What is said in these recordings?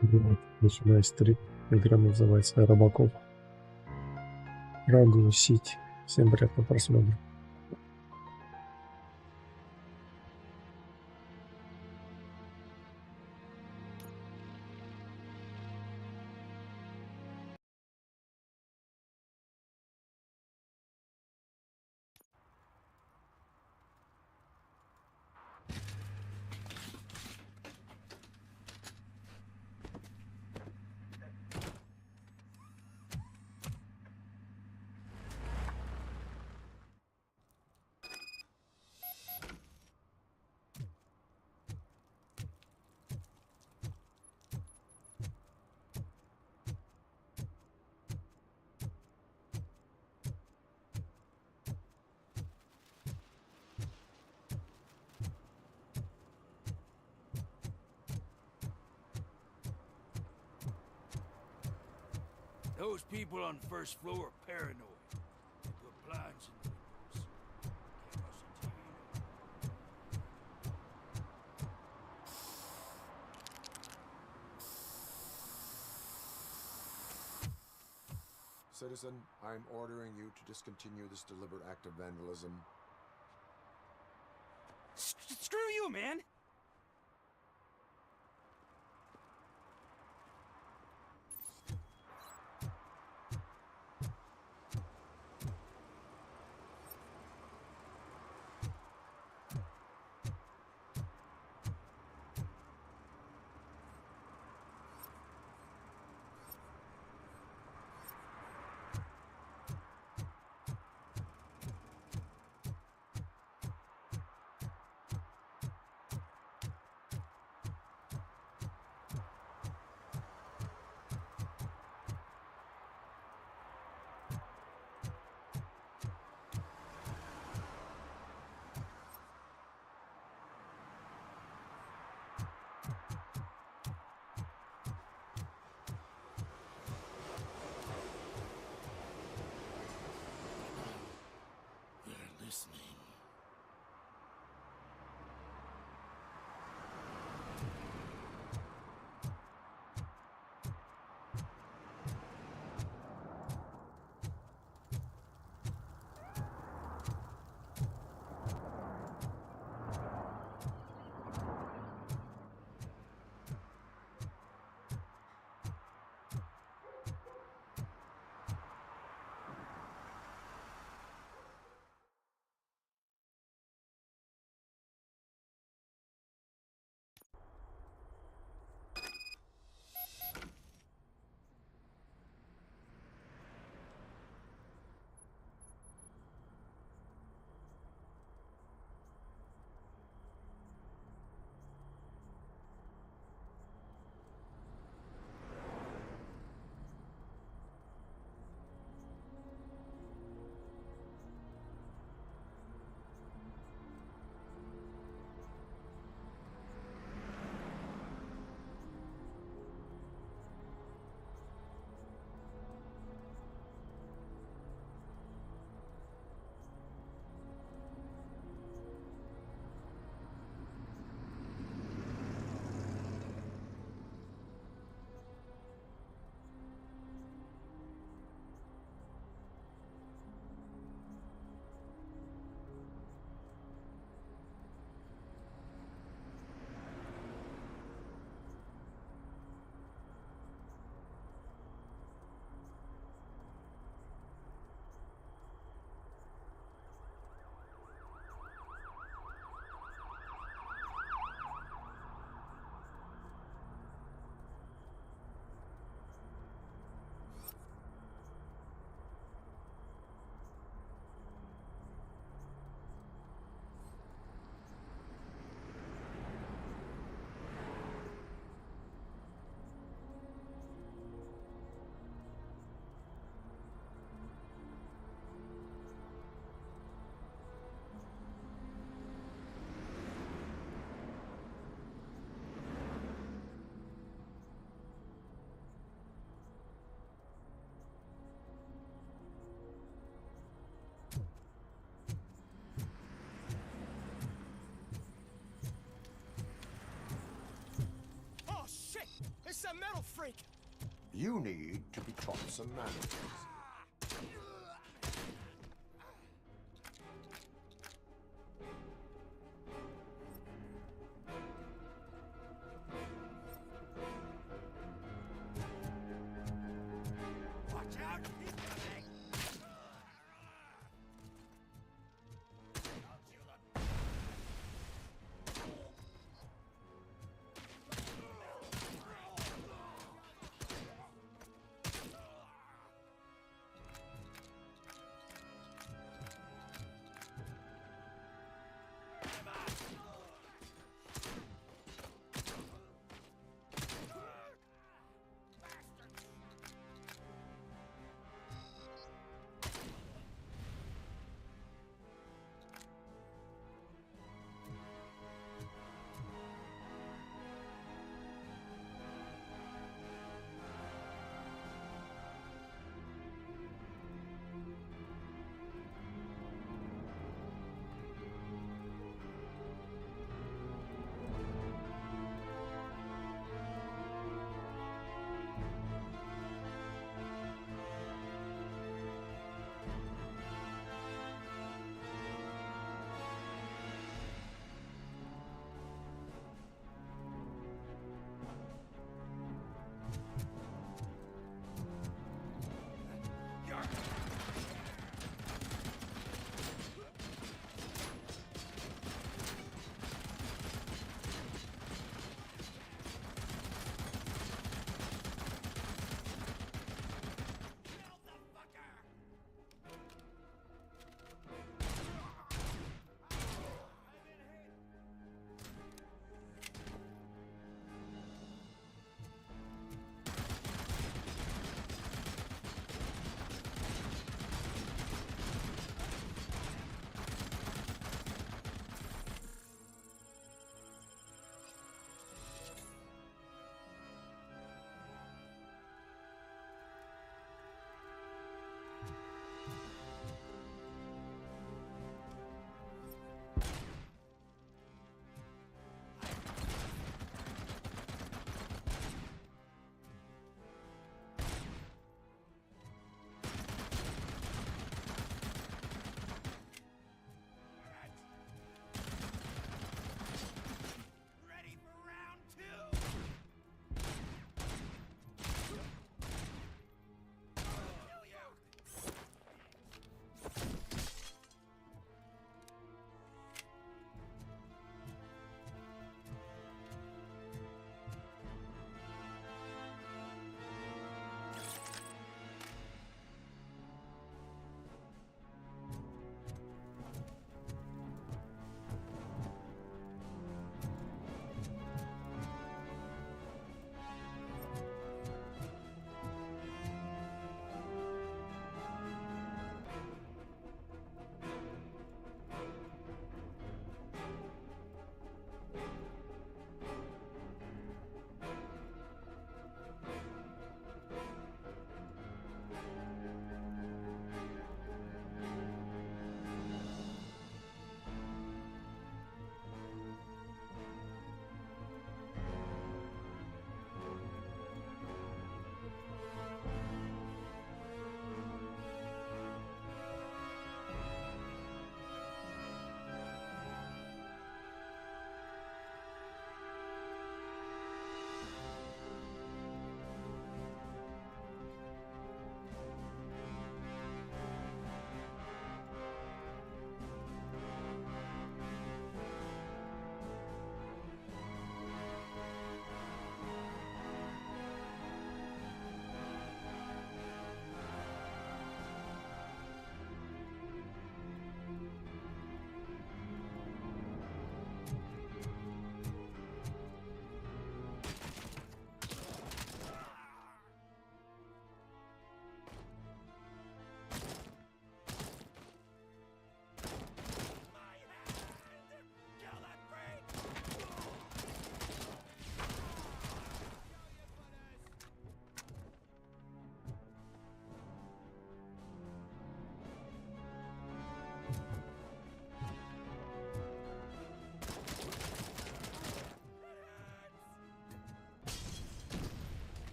Вот, начиная стрим. Игра называется RoboCop. Рагу Сить. Всем приятного просмотра. Those people on the first floor are paranoid. They put blinds in the windows. Can't listen to you. Citizen, I'm ordering you to discontinue this deliberate act of vandalism. Screw you, man! You need to be taught some manners. Watch out! He's coming!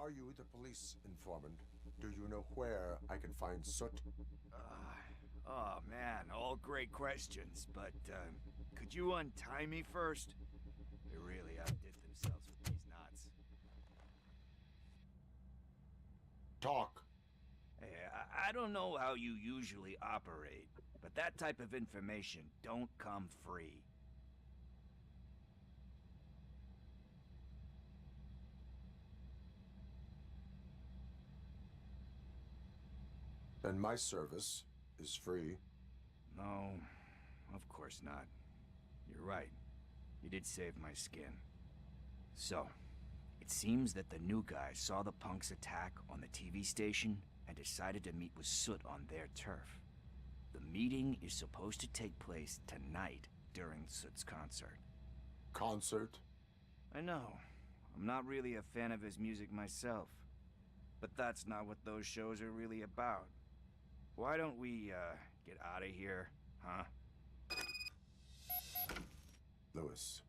Are you the police informant? Do you know where I can find Soot? Oh man, all great questions, but could you untie me first? They really outdid themselves with these knots. Talk. Hey, I don't know how you usually operate, but that type of information don't come free. And my service is free. No, of course not. You're right. You did save my skin. So, it seems that the new guy saw the punk's attack on the TV station and decided to meet with Soot on their turf. The meeting is supposed to take place tonight during Soot's concert. Concert? I know. I'm not really a fan of his music myself. But that's not what those shows are really about. Why don't we, get out of here, huh? Lewis.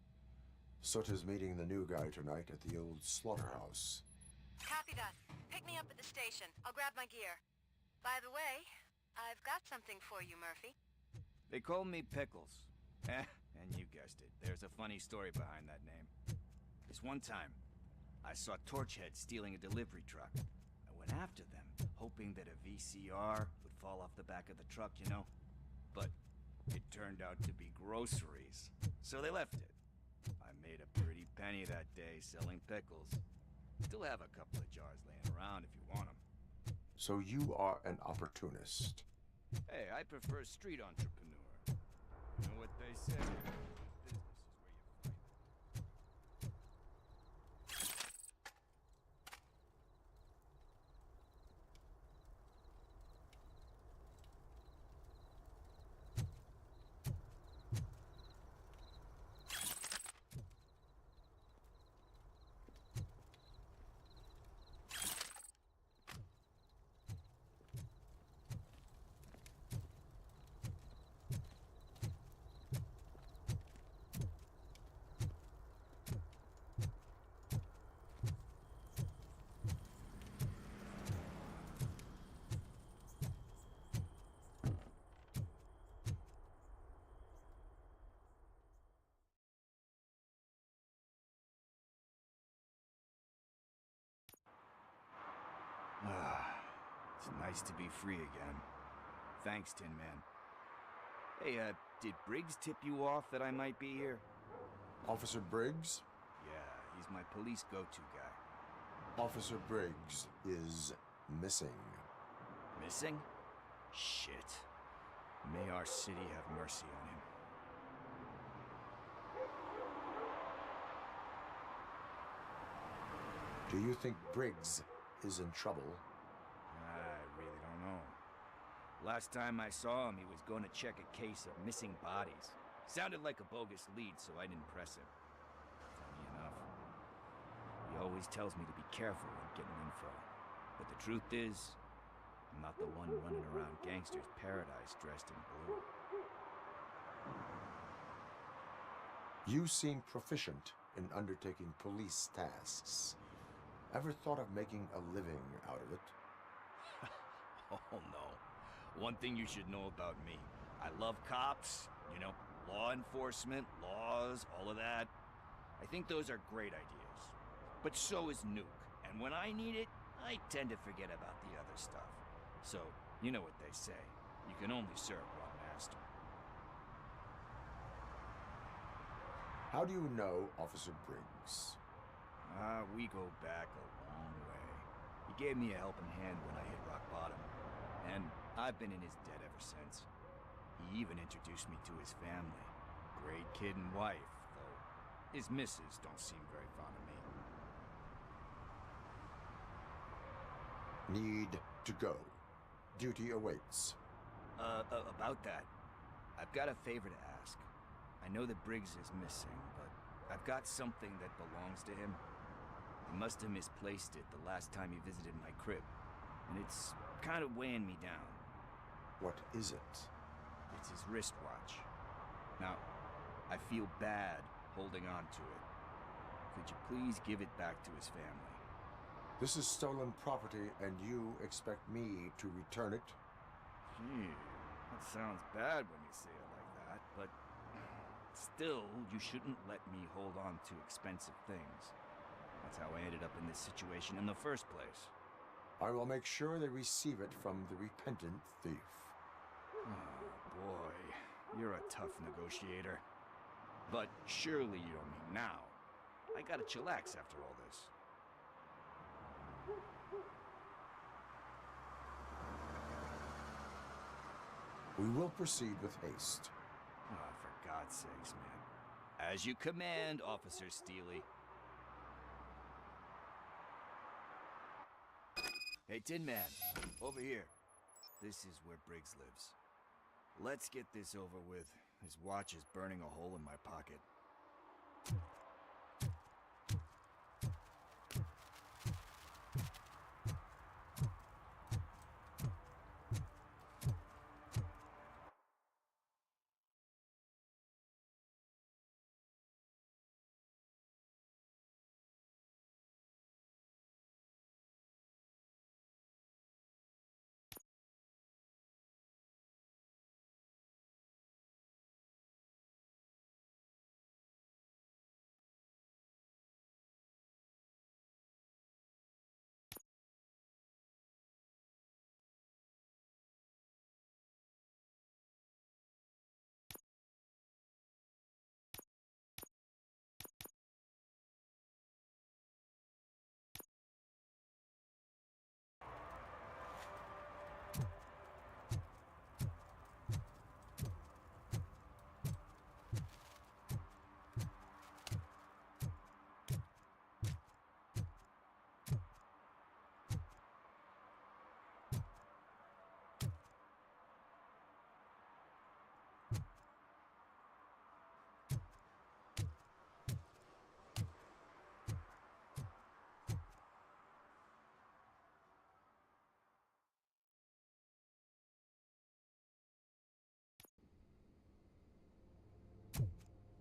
Soot is meeting the new guy tonight at the old slaughterhouse. Copy that. Pick me up at the station. I'll grab my gear. By the way, I've got something for you, Murphy. They call me Pickles. And you guessed it. There's a funny story behind that name. This one time, I saw Torchhead stealing a delivery truck. I went after them, hoping that a VCR would fall off the back of the truck, you know? But it turned out to be groceries. So they left it. I made a pretty penny that day selling pickles. Still have a couple of jars laying around if you want them. So you are an opportunist. Hey, I prefer street entrepreneur. You know what they say? Business is where you find it. It's nice to be free again. Thanks, Tin Man. Hey, did Briggs tip you off that I might be here? Officer Briggs? Yeah, he's my police go-to guy. Officer Briggs is missing. Missing? Shit. May our city have mercy on him. Do you think Briggs is in trouble? I really don't know. Last time I saw him, he was going to check a case of missing bodies. Sounded like a bogus lead, so I didn't press him. Funny enough. He always tells me to be careful when getting info. But the truth is, I'm not the one running around gangster's paradise dressed in blue. You seem proficient in undertaking police tasks. Ever thought of making a living out of it? Oh no. One thing you should know about me. I love cops, you know, law enforcement, laws, all of that. I think those are great ideas. But so is Nuke. And when I need it, I tend to forget about the other stuff. So, you know what they say. You can only serve one master. How do you know Officer Briggs? We go back a long way. He gave me a helping hand when I hit rock bottom. And I've been in his debt ever since. He even introduced me to his family. Great kid and wife, though his missus don't seem very fond of me. Need to go. Duty awaits. About that, I've got a favor to ask. I know that Briggs is missing, but I've got something that belongs to him. He must have misplaced it the last time he visited my crib, and it's kind of weighing me down. What is it? It's his wristwatch. Now, I feel bad holding on to it. Could you please give it back to his family? This is stolen property, and you expect me to return it? Gee, that sounds bad when you say it like that, but still, you shouldn't let me hold on to expensive things. That's how I ended up in this situation in the first place. I will make sure they receive it from the repentant thief. Oh, boy. You're a tough negotiator. But surely you don't mean now. I gotta chillax after all this. We will proceed with haste. Oh, for God's sakes, man. As you command, Officer Steely. Hey, Tin Man, over here. This is where Briggs lives. Let's get this over with. His watch is burning a hole in my pocket.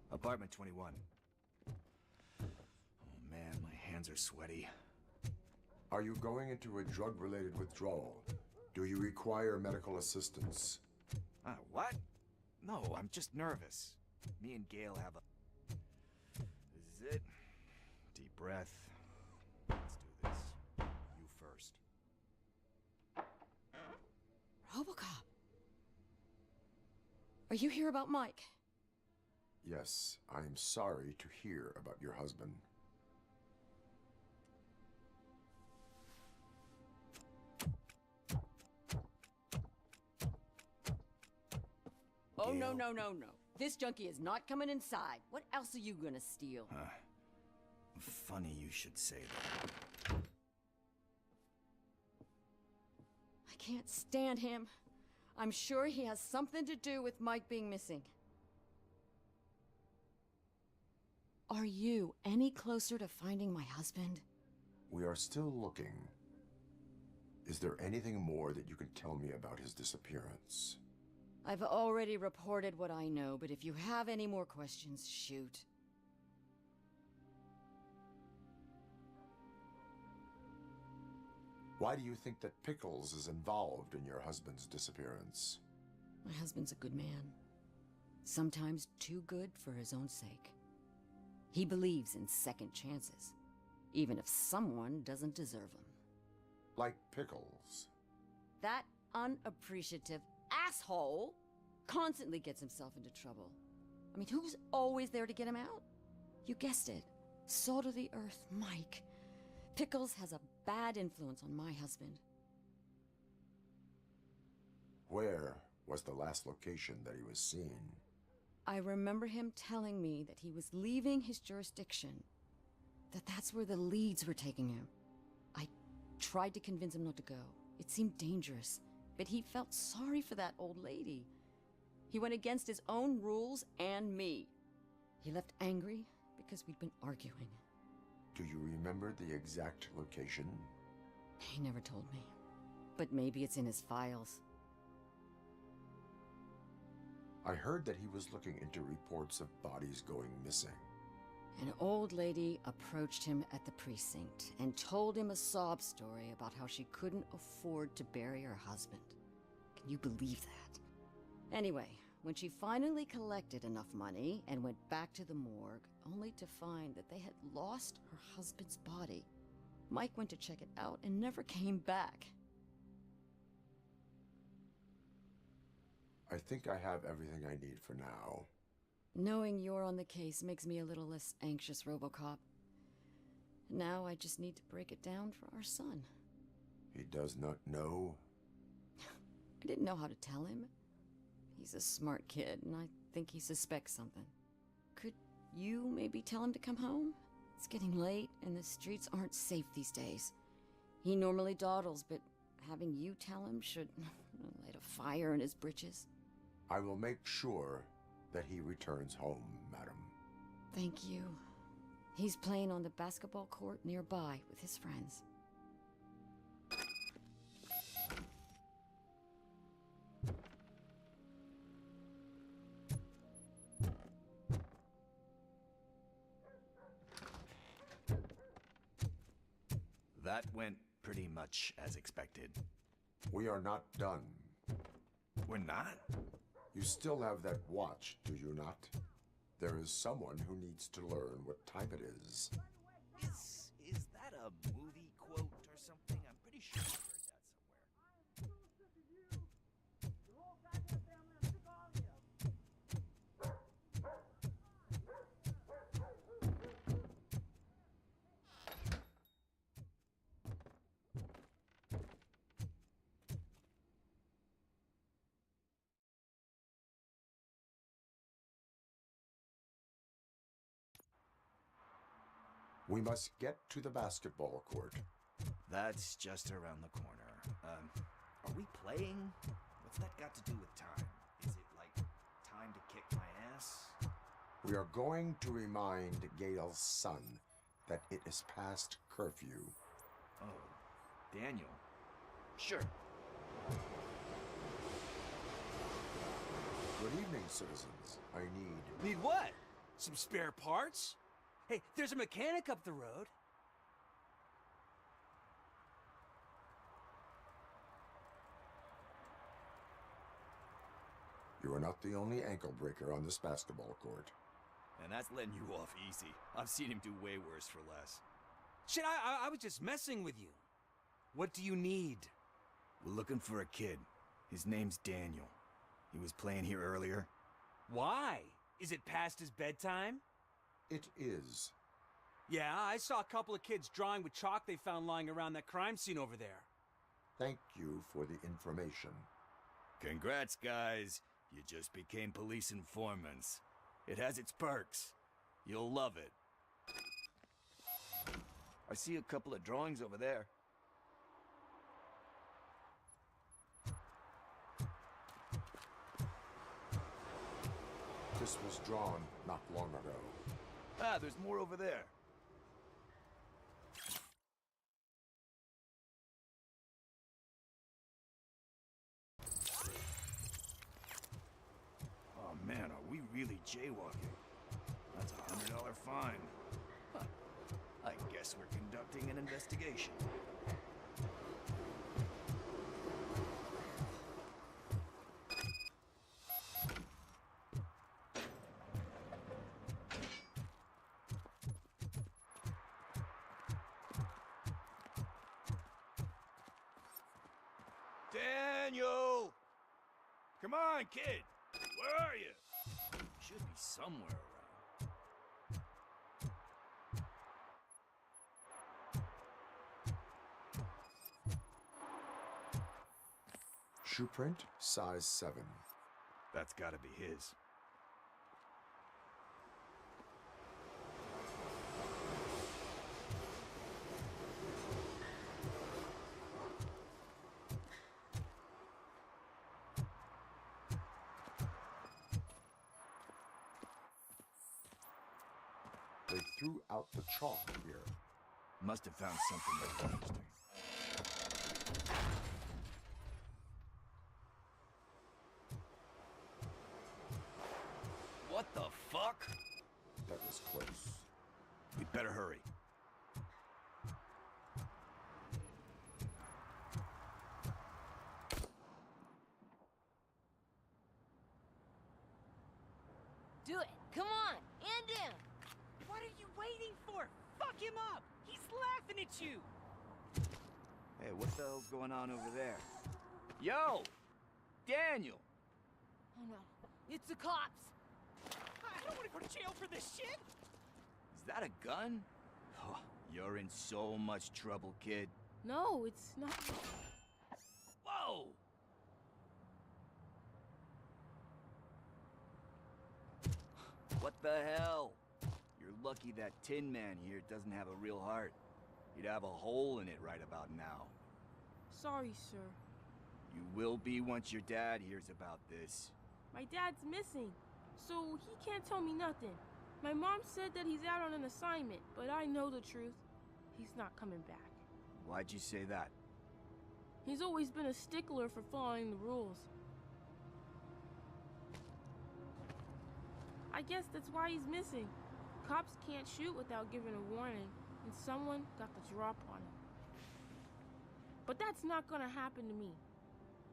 Apartment 21. Oh man, my hands are sweaty. Are you going into a drug-related withdrawal? Do you require medical assistance? What? No, I'm just nervous. Me and Gail have a... This is it. Deep breath. Let's do this. You first. RoboCop. Are you here about Mike? Yes, I am sorry to hear about your husband. Oh, no, no, no, no. This junkie is not coming inside. What else are you gonna steal? Funny you should say that. I can't stand him. I'm sure he has something to do with Mike being missing. Are you any closer to finding my husband? We are still looking. Is there anything more that you can tell me about his disappearance? I've already reported what I know, but if you have any more questions, shoot. Why do you think that Pickles is involved in your husband's disappearance? My husband's a good man. Sometimes too good for his own sake. He believes in second chances, even if someone doesn't deserve them. Like Pickles. That unappreciative asshole constantly gets himself into trouble. I mean, who's always there to get him out? You guessed it. Salt of the earth, Mike. Pickles has a bad influence on my husband. Where was the last location that he was seen? I remember him telling me that he was leaving his jurisdiction, that's where the leads were taking him. I tried to convince him not to go. It seemed dangerous, but he felt sorry for that old lady. He went against his own rules and me. He left angry because we'd been arguing. Do you remember the exact location? He never told me, but maybe it's in his files. I heard that he was looking into reports of bodies going missing. An old lady approached him at the precinct and told him a sob story about how she couldn't afford to bury her husband. Can you believe that? Anyway, when she finally collected enough money and went back to the morgue, only to find that they had lost her husband's body, Mike went to check it out and never came back. I think I have everything I need for now. Knowing you're on the case makes me a little less anxious, RoboCop. Now I just need to break it down for our son. He does not know. I didn't know how to tell him. He's a smart kid, and I think he suspects something. Could you maybe tell him to come home? It's getting late, and the streets aren't safe these days. He normally dawdles, but having you tell him should light a fire in his britches. I will make sure that he returns home, madam. Thank you. He's playing on the basketball court nearby with his friends. That went pretty much as expected. We are not done. We're not? You still have that watch, do you not? There is someone who needs to learn what time it is. Is that a movie quote or something? I'm pretty sure I've heard that somewhere. We must get to the basketball court. That's just around the corner. Are we playing? What's that got to do with time? Is it like time to kick my ass? We are going to remind Gail's son that it is past curfew. Oh, Daniel. Sure. Good evening, citizens. I need... Need what? Some spare parts? Hey, there's a mechanic up the road. You are not the only ankle breaker on this basketball court. And that's letting you off easy. I've seen him do way worse for less. Shit, I was just messing with you. What do you need? We're looking for a kid. His name's Daniel. He was playing here earlier. Why? Is it past his bedtime? It is. Yeah, I saw a couple of kids drawing with chalk they found lying around that crime scene over there. Thank you for the information. Congrats, guys. You just became police informants. It has its perks. You'll love it. I see a couple of drawings over there. This was drawn not long ago. Ah, there's more over there. Oh man, are we really jaywalking? That's a $100 fine. Huh. I guess we're conducting an investigation. Daniel! Come on, kid! Where are you? Should be somewhere around. Shoe print, size 7. That's gotta be his. They threw out the chalk here. Must have found something interesting. What the fuck? That was close. Do it. Come on. End him. What are you waiting for? Fuck him up! He's laughing at you! Hey, what the hell's going on over there? Yo! Daniel! Oh no. It's the cops. I don't want to go to jail for this shit! Is that a gun? Oh, you're in so much trouble, kid. No, it's not. Whoa! What the hell? You're lucky that Tin Man here doesn't have a real heart. He'd have a hole in it right about now. Sorry, sir. You will be once your dad hears about this. My dad's missing, so he can't tell me nothing. My mom said that he's out on an assignment, but I know the truth. He's not coming back. Why'd you say that? He's always been a stickler for following the rules. I guess that's why he's missing. Cops can't shoot without giving a warning, and someone got the drop on him. But that's not gonna happen to me.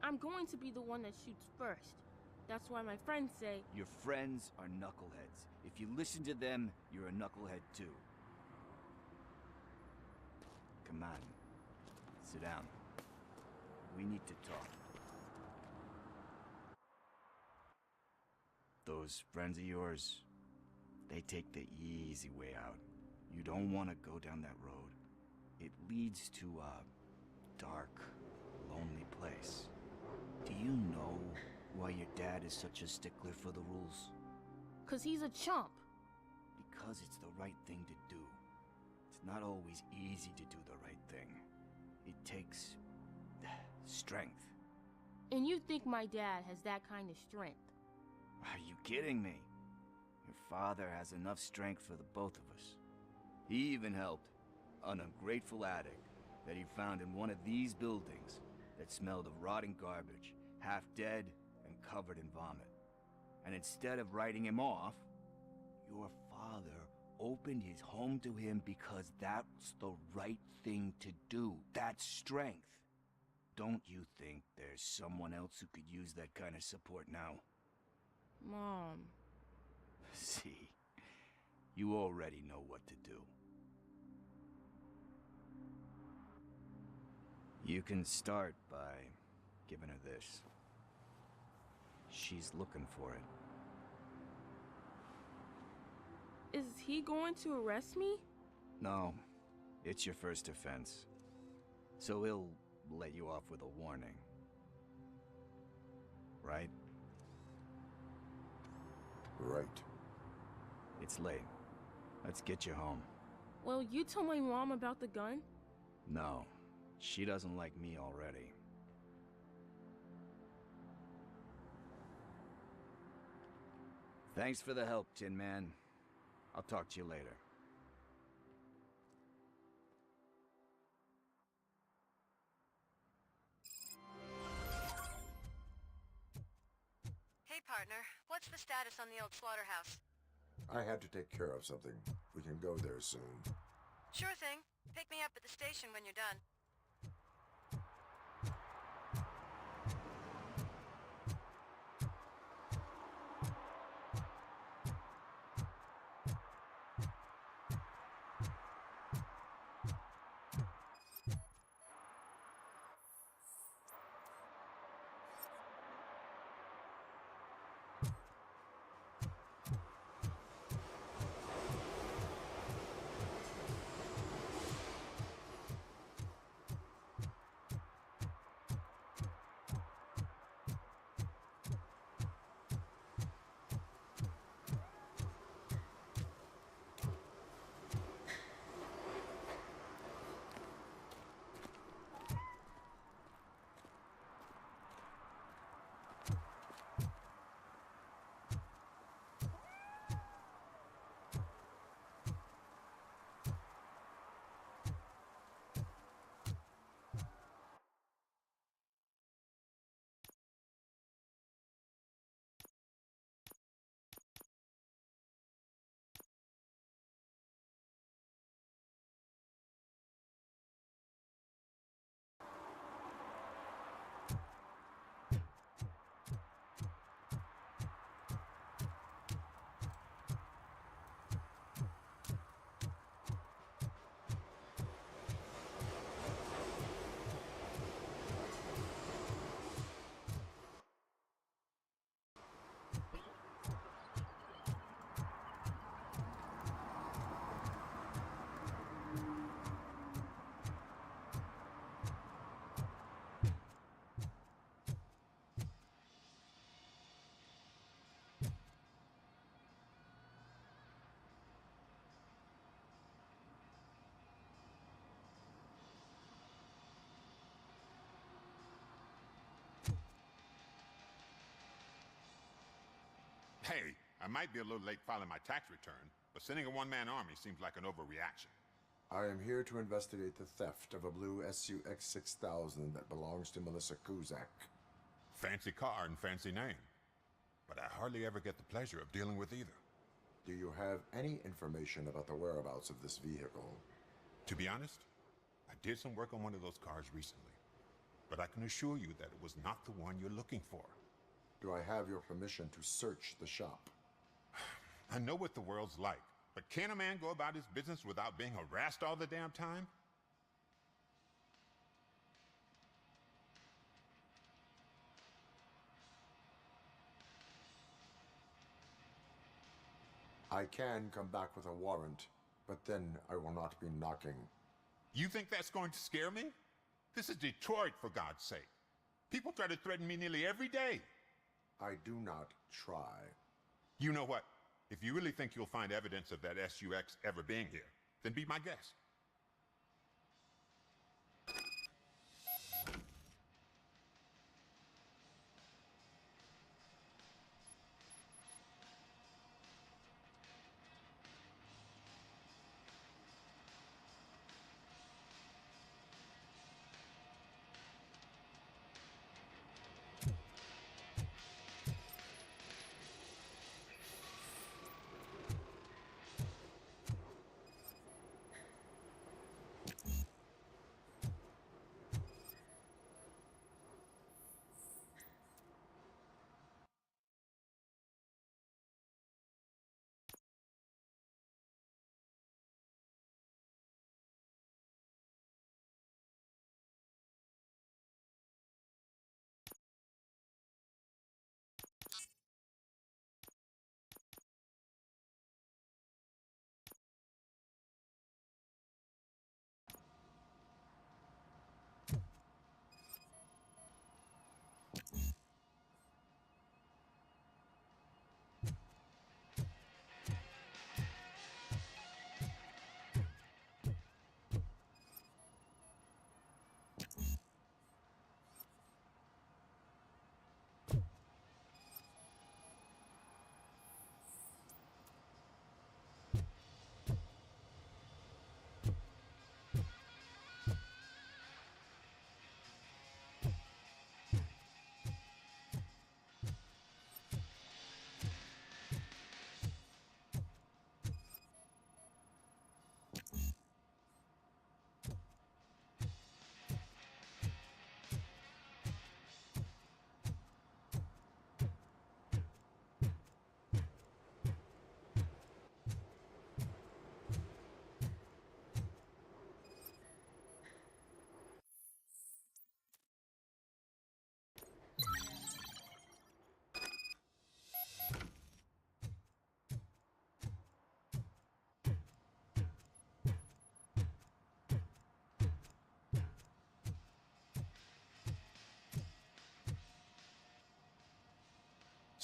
I'm going to be the one that shoots first. That's why my friends say... Your friends are knuckleheads. If you listen to them, you're a knucklehead too. Come on. Sit down. We need to talk. Those friends of yours, they take the easy way out. You don't want to go down that road. It leads to a dark, lonely place. Do you know why your dad is such a stickler for the rules? 'Cause he's a chump. Because it's the right thing to do. It's not always easy to do the right thing. It takes strength. And you think my dad has that kind of strength? Are you kidding me? Your father has enough strength for the both of us. He even helped an ungrateful addict that he found in one of these buildings that smelled of rotting garbage, half dead and covered in vomit. And instead of writing him off, your father opened his home to him because that's the right thing to do. That's strength. Don't you think there's someone else who could use that kind of support now? Mom. See, you already know what to do. You can start by giving her this. She's looking for it. Is he going to arrest me? No, it's your first offense. So he'll let you off with a warning. Right? Right. It's late. Let's get you home. Well, you told my mom about the gun? No, she doesn't like me already. Thanks for the help, Tin Man. I'll talk to you later. Hey, partner. What's the status on the old slaughterhouse? I had to take care of something. We can go there soon. Sure thing. Pick me up at the station when you're done. Hey, I might be a little late filing my tax return, but sending a one-man army seems like an overreaction. I am here to investigate the theft of a blue SUX 6000 that belongs to Melissa Kuzak. Fancy car and fancy name. But I hardly ever get the pleasure of dealing with either. Do you have any information about the whereabouts of this vehicle? To be honest, I did some work on one of those cars recently. But I can assure you that it was not the one you're looking for. Do I have your permission to search the shop? I know what the world's like, but can a man go about his business without being harassed all the damn time? I can come back with a warrant, but then I will not be knocking. You think that's going to scare me? This is Detroit, for God's sake. People try to threaten me nearly every day. I do not try. You know what? If you really think you'll find evidence of that SUX ever being here, then be my guest.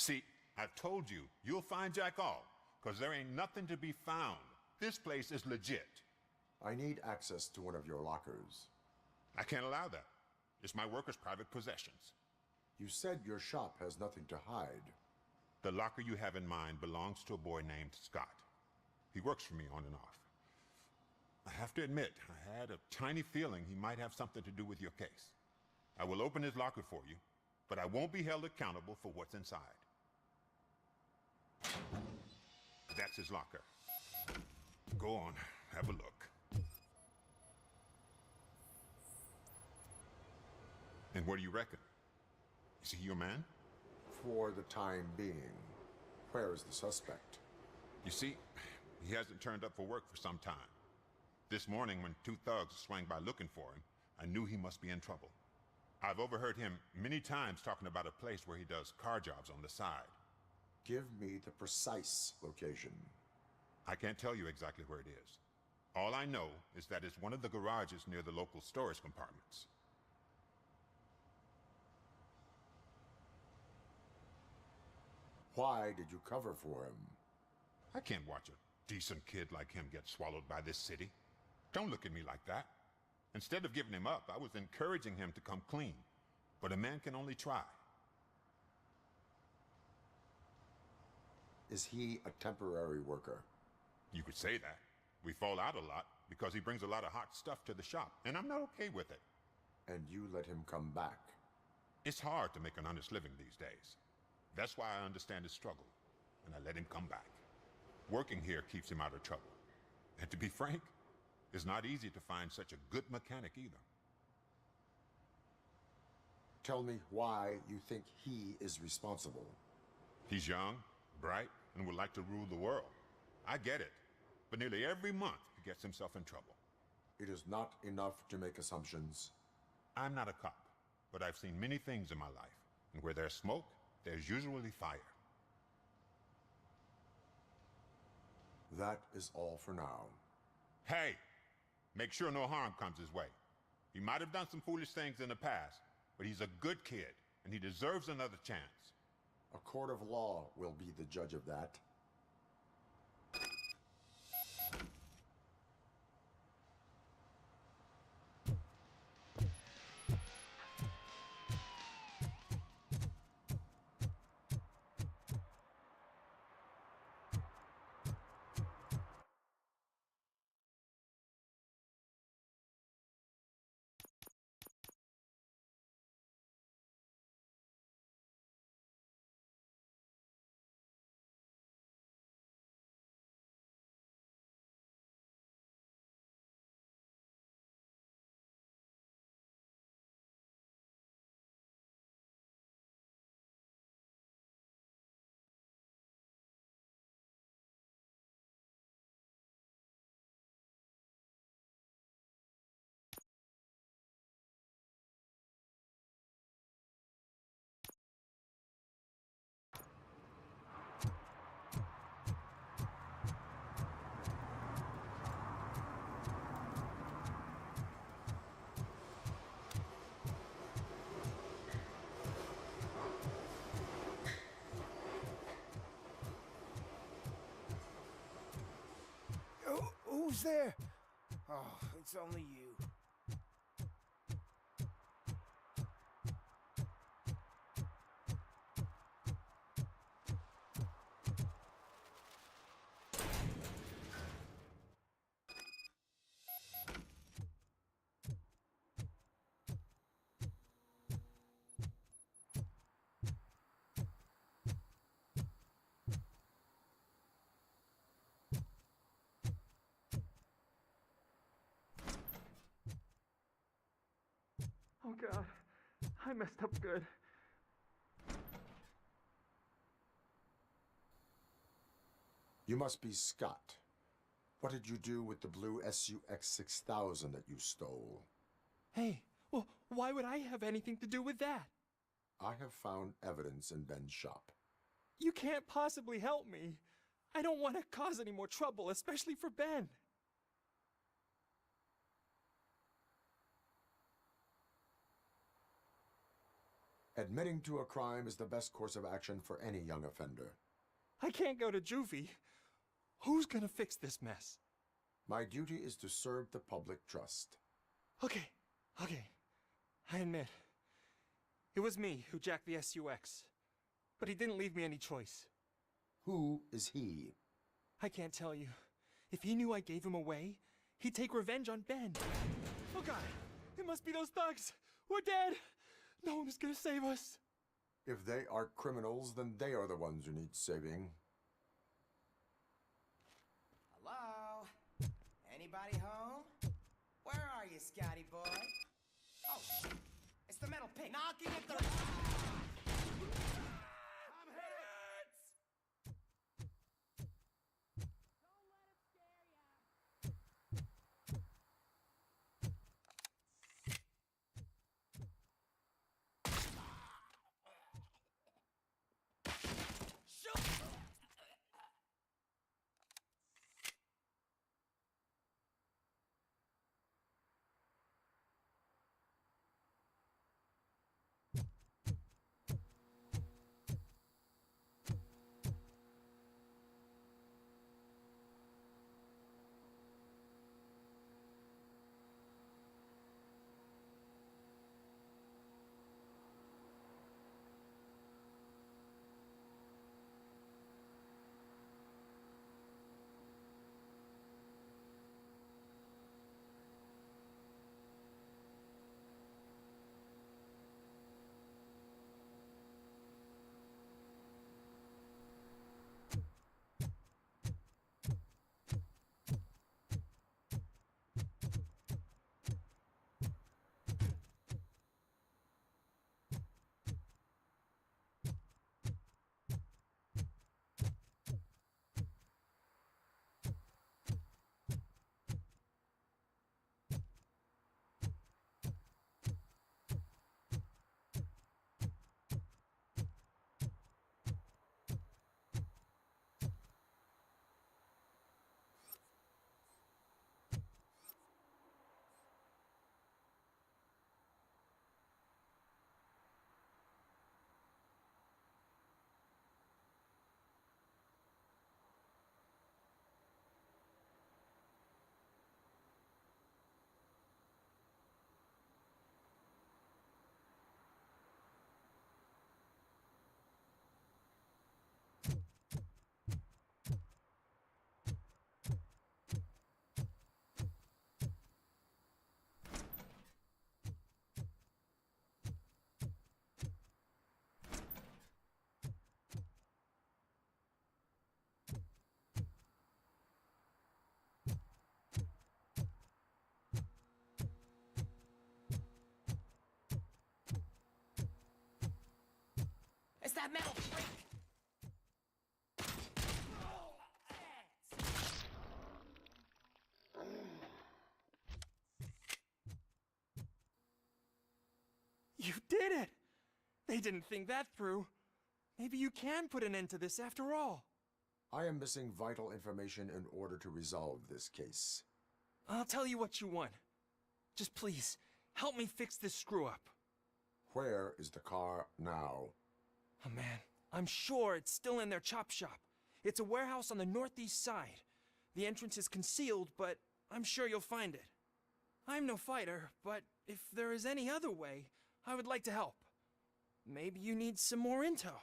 See, I told you, you'll find Jack all, because there ain't nothing to be found. This place is legit. I need access to one of your lockers. I can't allow that. It's my workers' private possessions. You said your shop has nothing to hide. The locker you have in mind belongs to a boy named Scott. He works for me on and off. I have to admit, I had a tiny feeling he might have something to do with your case. I will open his locker for you, but I won't be held accountable for what's inside. That's his locker. Go on, have a look. And what do you reckon? Is he your man? For the time being. Where is the suspect? You see, he hasn't turned up for work for some time. This morning, when two thugs swang by looking for him, I knew he must be in trouble. I've overheard him many times talking about a place where he does car jobs on the side. Give me the precise location. I can't tell you exactly where it is. All I know is that it's one of the garages near the local storage compartments. Why did you cover for him? I can't watch a decent kid like him get swallowed by this city. Don't look at me like that. Instead of giving him up, I was encouraging him to come clean. But a man can only try. is he a temporary worker? You could say that. We fall out a lot because he brings a lot of hot stuff to the shop, and I'm not okay with it. And you let him come back? It's hard to make an honest living these days. That's why I understand his struggle, and I let him come back. Working here keeps him out of trouble. And to be frank, it's not easy to find such a good mechanic either. Tell me why you think he is responsible. He's young, bright, and would like to rule the world. I get it, but nearly every month he gets himself in trouble. It is not enough to make assumptions. I'm not a cop, but I've seen many things in my life, and where there's smoke, there's usually fire. That is all for now. Hey, make sure no harm comes his way. He might have done some foolish things in the past, but he's a good kid, and he deserves another chance. A court of law will be the judge of that. Who's there? Oh, it's only you. Oh God, I messed up good. You must be Scott. What did you do with the blue SUX 6000 that you stole? Hey, well, why would I have anything to do with that? I have found evidence in Ben's shop. You can't possibly help me. I don't want to cause any more trouble, especially for Ben. Admitting to a crime is the best course of action for any young offender. I can't go to juvie. Who's gonna fix this mess? My duty is to serve the public trust. Okay. I admit. It was me who jacked the SUX. But he didn't leave me any choice. Who is he? I can't tell you. If he knew I gave him away, he'd take revenge on Ben. Oh God, it must be those thugs. We're dead. No one is gonna save us. If they are criminals, then they are the ones who need saving. Hello? Anybody home? Where are you, Scotty boy? Oh, shit. It's the metal pig knocking at the... I'm hit! It's that metal freak! You did it! They didn't think that through. Maybe you can put an end to this after all. I am missing vital information in order to resolve this case. I'll tell you what you want. Just please, help me fix this screw-up. Where is the car now? Oh man, I'm sure it's still in their chop shop. It's a warehouse on the northeast side. The entrance is concealed, but I'm sure you'll find it. I'm no fighter, but if there is any other way, I would like to help. Maybe you need some more intel.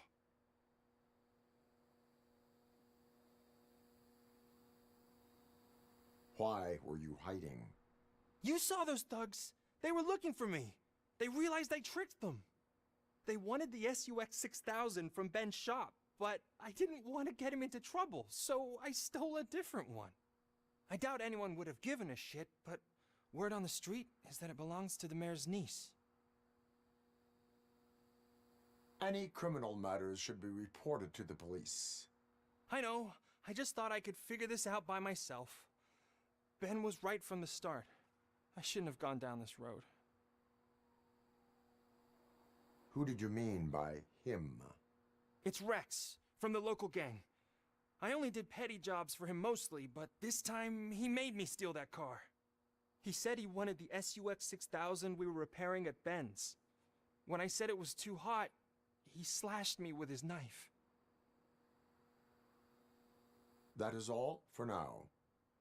Why were you hiding? You saw those thugs. They were looking for me. They realized I tricked them. They wanted the SUX 6000 from Ben's shop, but I didn't want to get him into trouble, so I stole a different one. I doubt anyone would have given a shit, but word on the street is that it belongs to the mayor's niece. Any criminal matters should be reported to the police. I know. I just thought I could figure this out by myself. Ben was right from the start. I shouldn't have gone down this road. Who did you mean by him? It's Rex, from the local gang. I only did petty jobs for him mostly, but this time he made me steal that car. He said he wanted the SUX 6000 we were repairing at Ben's. When I said it was too hot, he slashed me with his knife. That is all for now.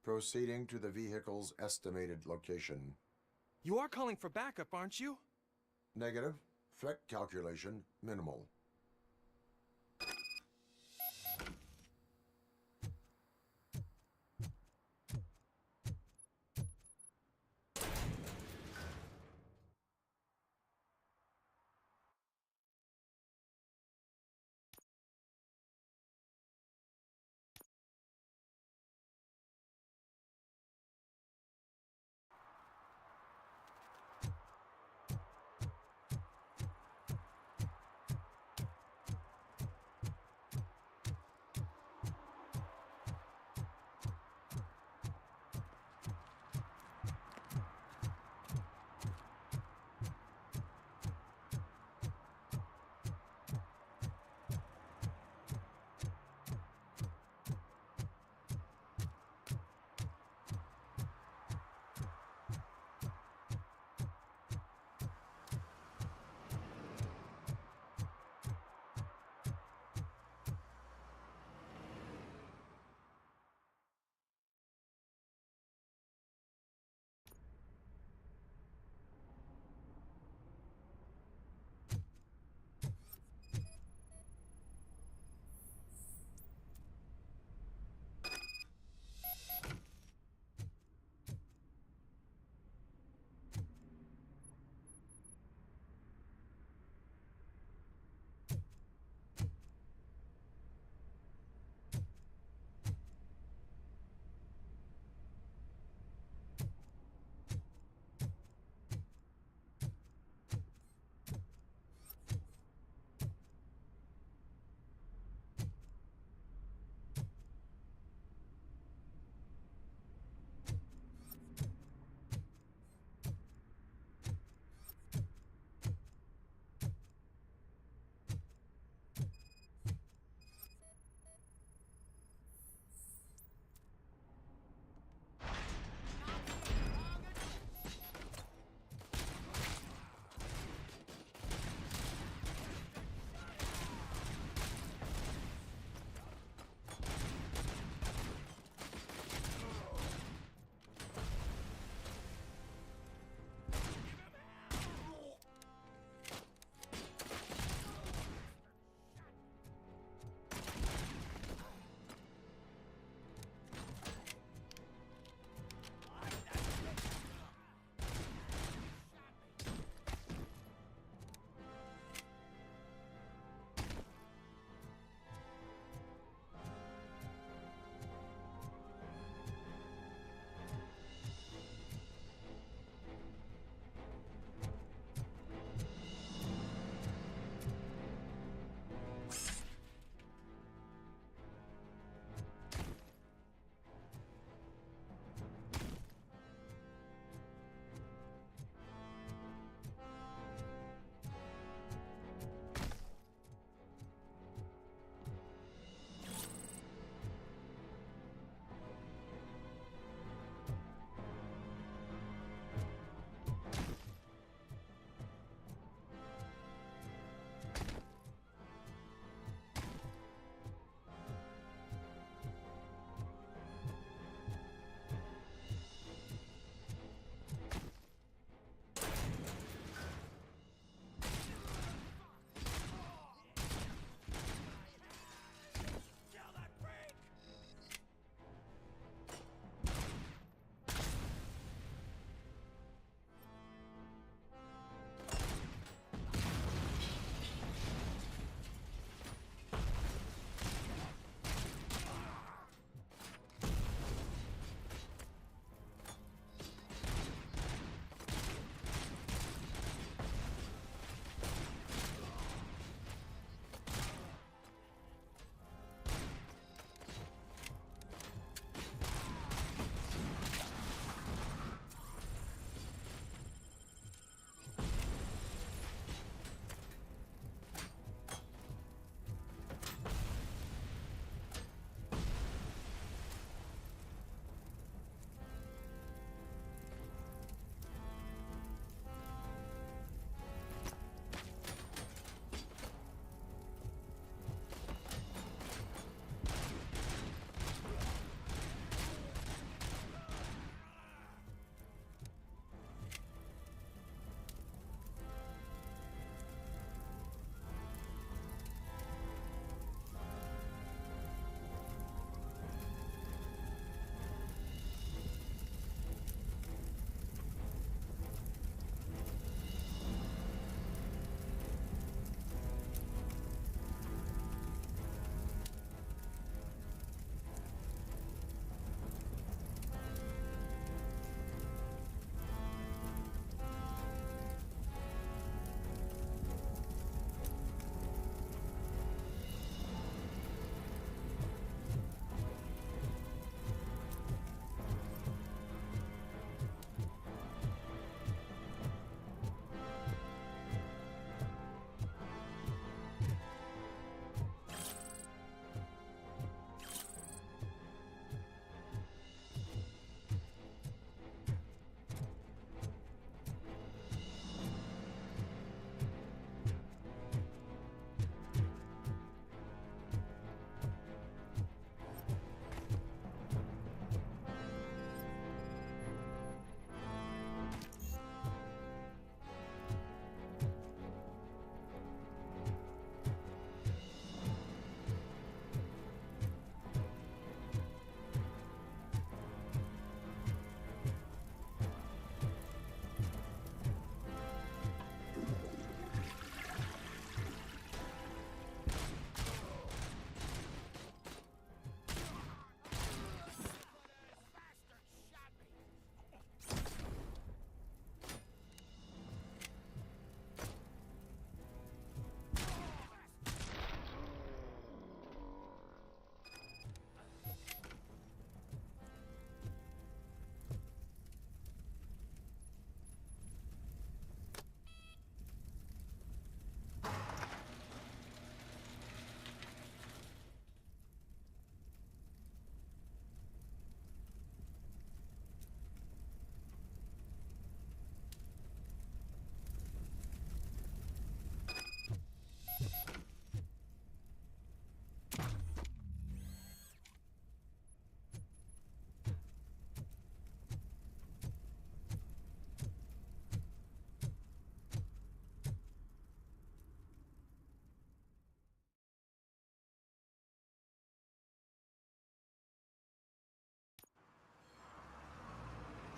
Proceeding to the vehicle's estimated location. You are calling for backup, aren't you? Negative. Threat calculation minimal.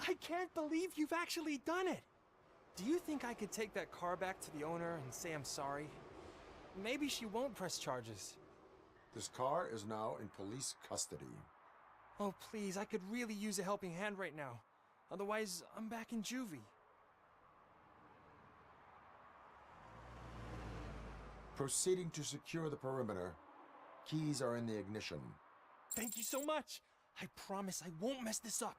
I can't believe you've actually done it! Do you think I could take that car back to the owner and say I'm sorry? Maybe she won't press charges. This car is now in police custody. Oh, please, I could really use a helping hand right now. Otherwise, I'm back in juvie. Proceeding to secure the perimeter. Keys are in the ignition. Thank you so much! I promise I won't mess this up.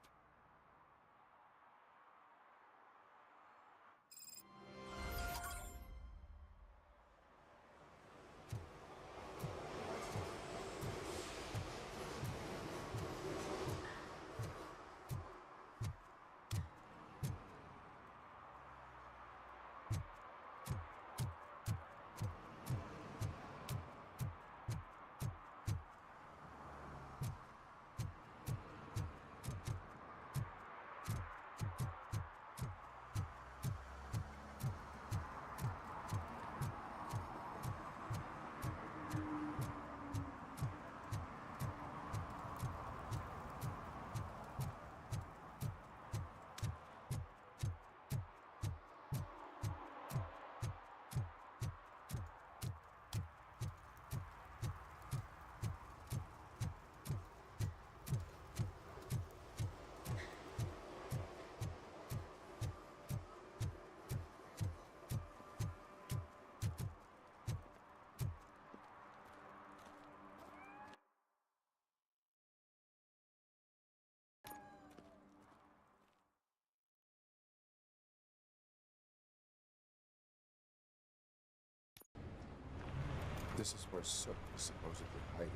This is where Sook is supposedly hiding.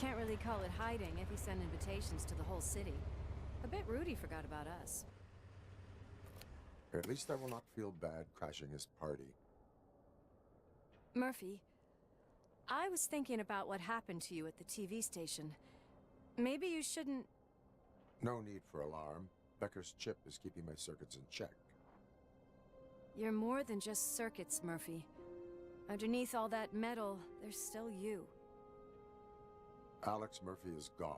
Can't really call it hiding if he sent invitations to the whole city. A bit rude he forgot about us. At least I will not feel bad crashing his party. Murphy, I was thinking about what happened to you at the TV station. Maybe you shouldn't... No need for alarm. Becker's chip is keeping my circuits in check. You're more than just circuits, Murphy. Underneath all that metal, there's still you. Alex Murphy is gone.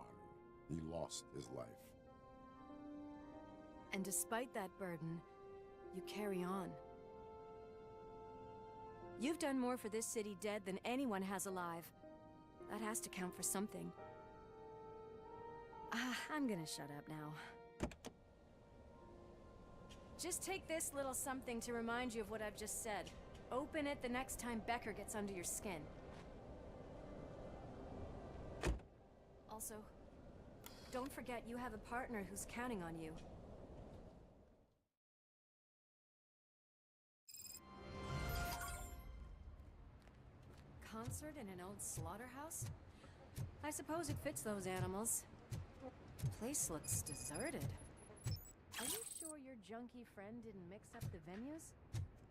He lost his life. And despite that burden, you carry on. You've done more for this city dead than anyone has alive. That has to count for something. I'm gonna shut up now. Just take this little something to remind you of what I've just said. Open it the next time Becker gets under your skin. Also, don't forget you have a partner who's counting on you. Concert in an old slaughterhouse? I suppose it fits those animals. Place looks deserted. Are you sure your junkie friend didn't mix up the venues?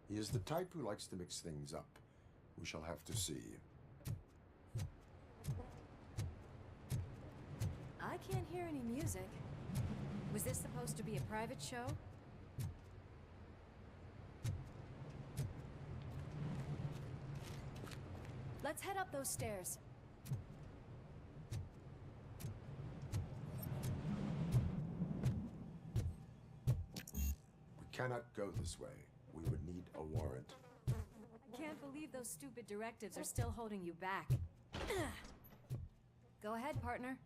He is the type who likes to mix things up. We shall have to see. I can't hear any music. Was this supposed to be a private show? Let's head up those stairs. We cannot go this way. We would need a warrant. I can't believe those stupid directives are still holding you back. Go ahead, partner.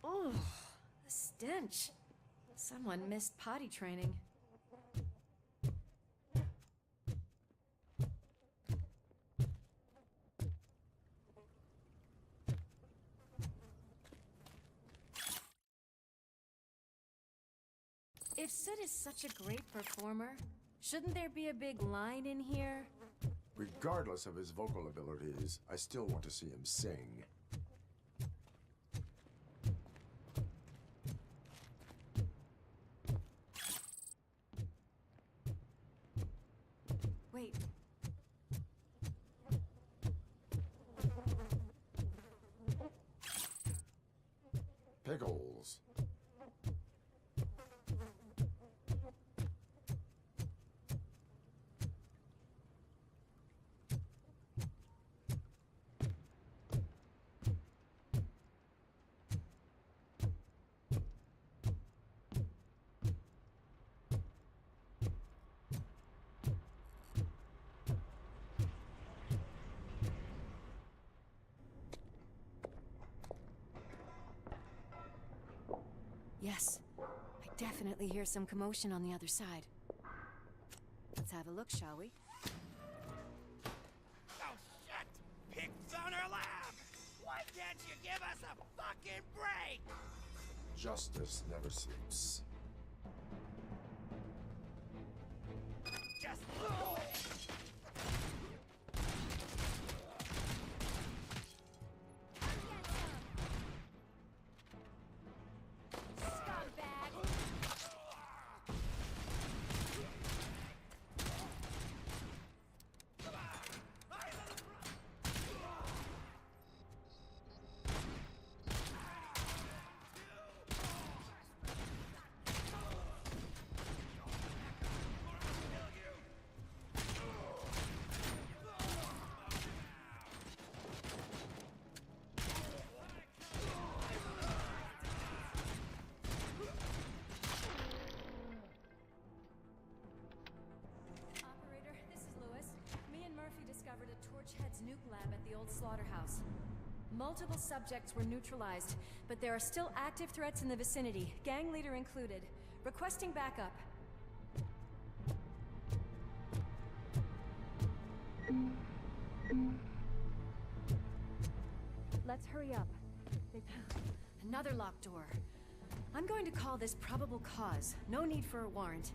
Oh, the stench. Someone missed potty training. If Sid is such a great performer, shouldn't there be a big line in here? Regardless of his vocal abilities, I still want to see him sing. Wait. Pickles. definitely hear some commotion on the other side. Let's have a look, shall we? Oh, shit! Pigs on our lab! Why can't you give us a fucking break? Justice never sleeps. Just... Nuke lab at the old slaughterhouse. Multiple subjects were neutralized, but there are still active threats in the vicinity, gang leader included. Requesting backup. Let's hurry up. Another locked door. I'm going to call this probable cause. No need for a warrant.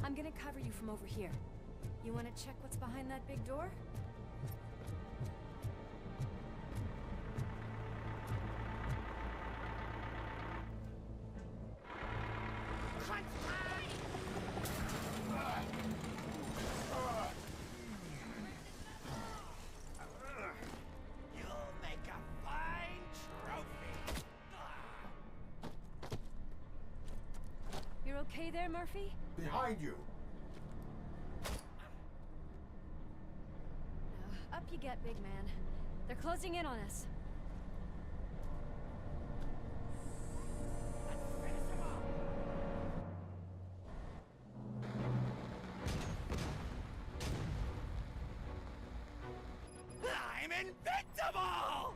I'm gonna cover you from over here. You wanna check what's behind that big door? Okay there, Murphy? Behind you! Up you get, big man. They're closing in on us. I'm invincible!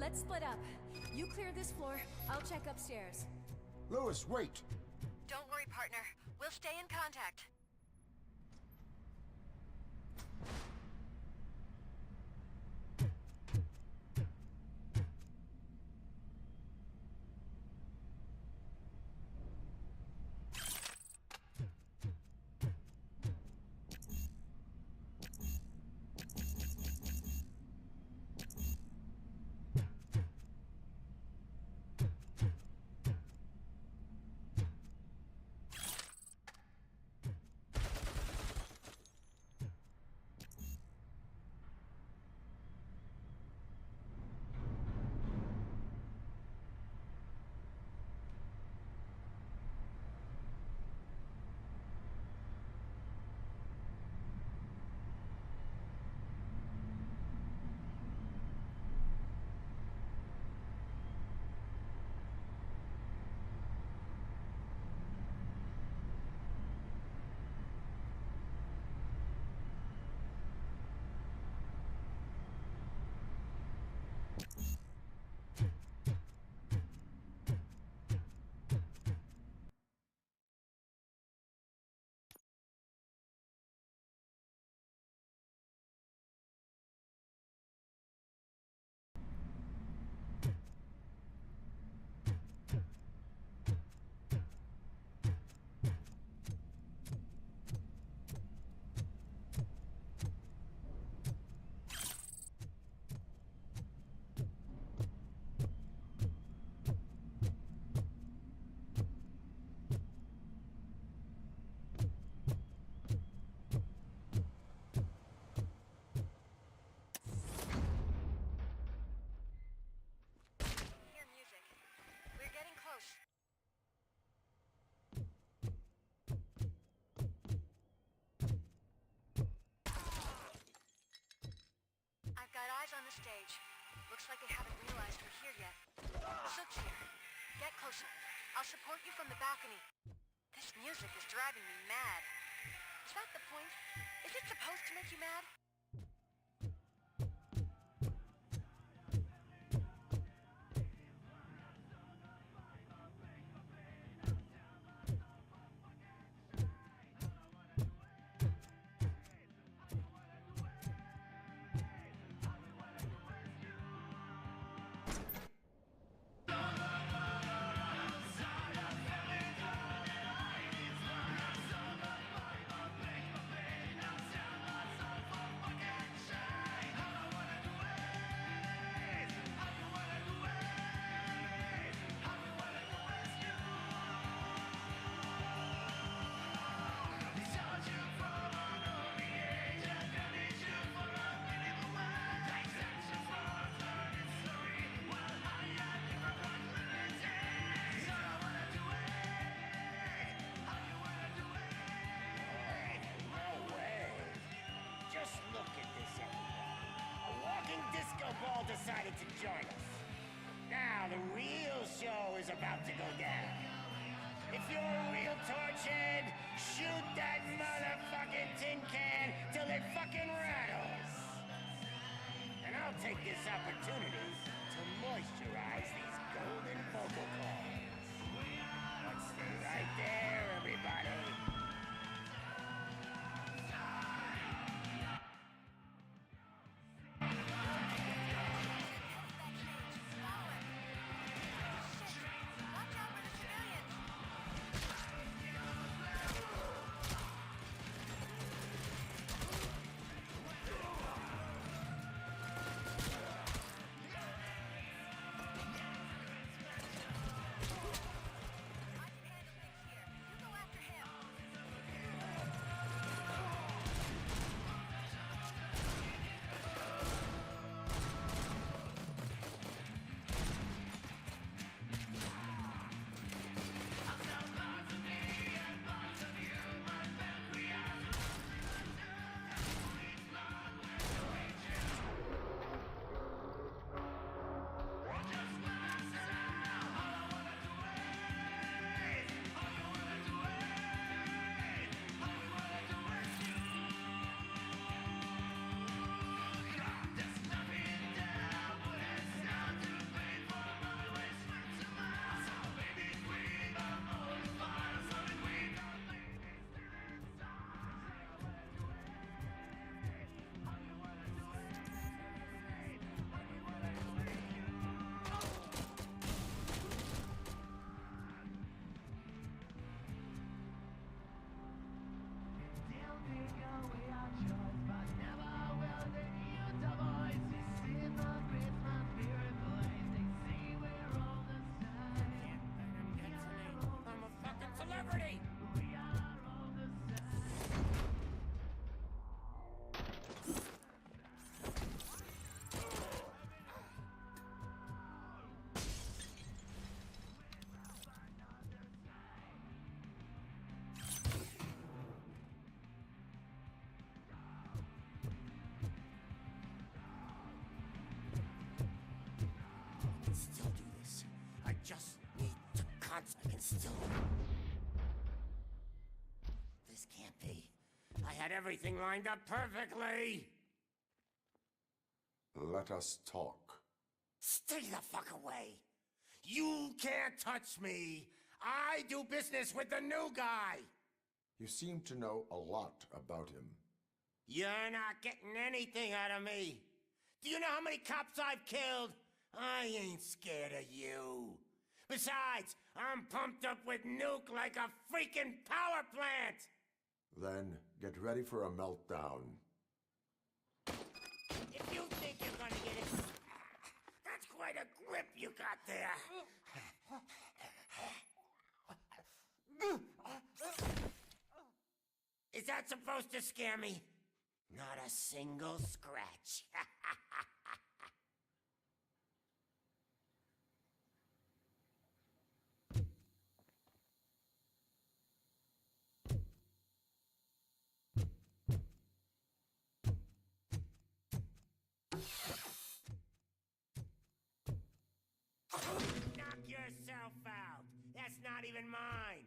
Let's split up. You clear this floor, I'll check upstairs. Lewis, wait! Don't worry, partner. We'll stay in contact. Stage. Looks like they haven't realized we're here yet. Sook's here. Get closer. I'll support you from the balcony. This music is driving me mad. Is that the point? Is it supposed to make you mad? Decided to join us. Now the real show is about to go down. If you're a real torchhead, shoot that motherfucking tin can till it fucking rattles. And I'll take this opportunity to moisturize these golden vocal cords. Let's stay right there, everybody. I can still... This can't be. I had everything lined up perfectly! Let us talk. Stay the fuck away! You can't touch me! I do business with the new guy! You seem to know a lot about him. You're not getting anything out of me! Do you know how many cops I've killed? I ain't scared of you. Besides, I'm pumped up with nuke like a freaking power plant! Then, get ready for a meltdown. If you think you're gonna get it... That's quite a grip you got there. Is that supposed to scare me? Not a single scratch. Knock yourself out. That's not even mine.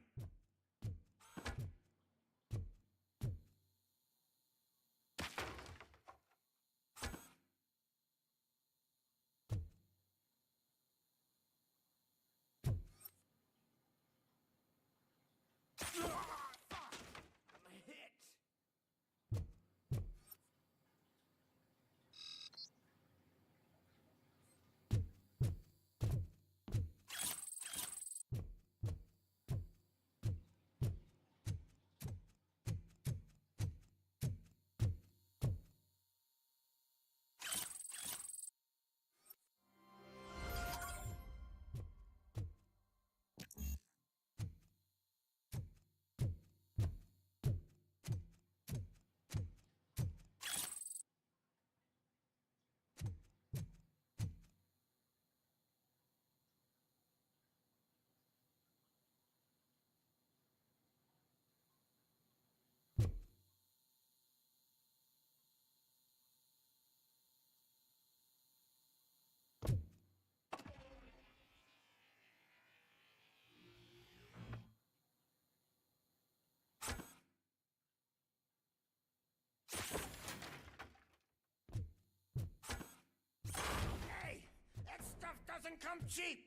Doesn't come cheap!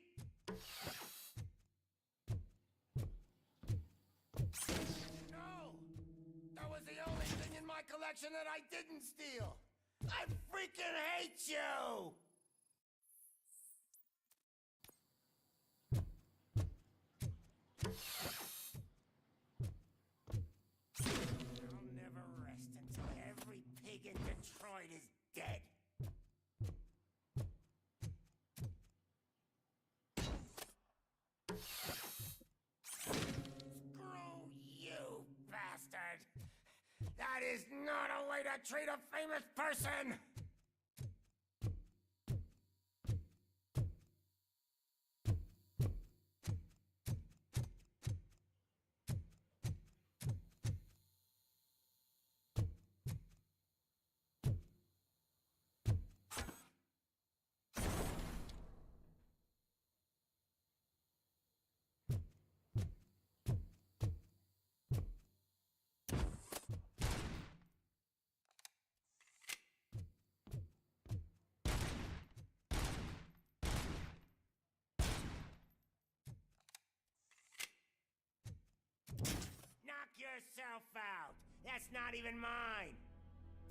No! That was the only thing in my collection that I didn't steal! I freaking hate you! I'll never rest until every pig in Detroit is dead. That is not a way to treat a famous person! Knock yourself out. That's not even mine.